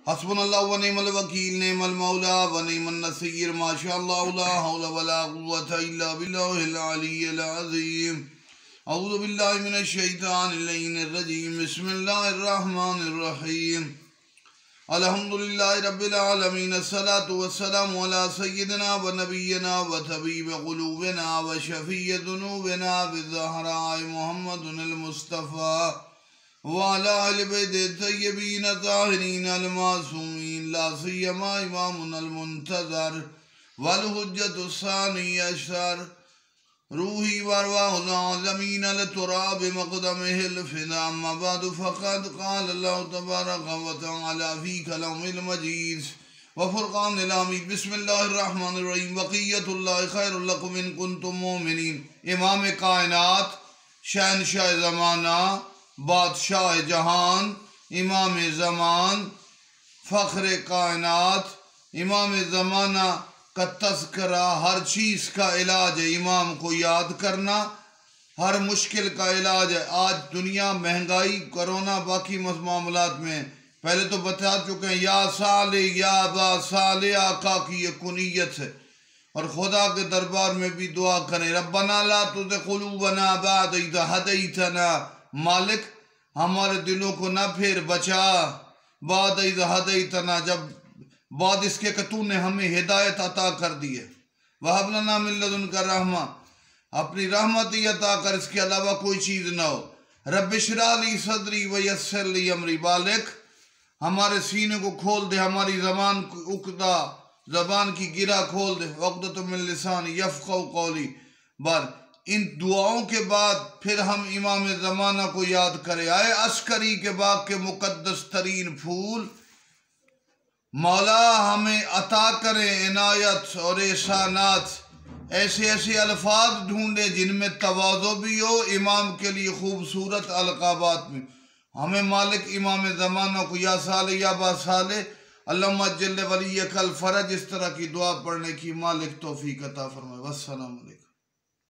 حسبنا اللہ و نعم الوکیل، نعم المولا و نعم النصیر، ما شاء اللہ لا حول ولا قوة الا باللہ العلی العظیم۔ اعوذ باللہ من الشیطان اللعین الرجیم، بسم اللہ الرحمن الرحیم۔ الحمدللہ رب العالمین، الصلاة والسلام علی سیدنا و نبینا و طبیب قلوبنا و شفیع ذنوبنا بالزہراء محمد المصطفیٰ وعلى آل بیت الطیبین الطاہرین المعصومین، لا سیما امامنا المنتظر والحجۃ الثانی عشر، روحی وارواح العالمین لتراب مقدمہ الفدا، اما بعد فقد قال اللہ تبارک و تعالی فی کلام المجید وفرقان الحمید، بسم اللہ الرحمن الرحیم، بقیت اللہ خیر لکم ان کنتم مومنین۔ امام کائنات، شہنشاہ زمانہ، بادشاہ جہان، امام زمان، فخر کائنات، امام زمانہ کا تذکرہ، ہر چیز کا علاج ہے امام کو یاد کرنا، ہر مشکل کا علاج ہے۔ آج دنیا مہنگائی، کرونا، باقی معاملات میں پہلے تو بتا چکے ہیں، یا صالح یا با صالح آقا کی یہ کنیت ہے، اور خدا کے دربار میں بھی دعا کریں، ربنا لا تزغ قلوبنا بعد اذ ہدیتنا، مالک ہمارے دلوں کو نہ پھر بچا، بعد اذ ہدیتنا، جب بعد اس کے کہ تو نے ہمیں ہدایت عطا کر دی ہے، وہب لنا من لدنک رحمہ، اپنی رحمت ہی عطا کر، اس کے علاوہ کوئی چیز نہ ہو۔ رب اشرح لی صدری ویسر لی امری، بالک ہمارے سینے کو کھول دے، ہماری زبان کی گرہ کھول دے، عقدۃ من لسانی یفقہوا قولی۔ بار ان دعاؤں کے بعد پھر ہم امام زمانہ کو یاد کریں۔ آئے عسکری کے باغ کے مقدس ترین پھول، مولا ہمیں عطا کریں عنایت اور احسانات، ایسے ایسے الفاظ ڈھونڈے جن میں تواضع بھی ہو، امام کے لیے خوبصورت القابات میں۔ ہمیں مالک امام زمانہ کو یا صالح یا با صالح، اللہم اجل ولیک الفرج، اس طرح کی دعا پڑھنے کی مالک توفیق عطا فرمائے۔ والسلام علیکم۔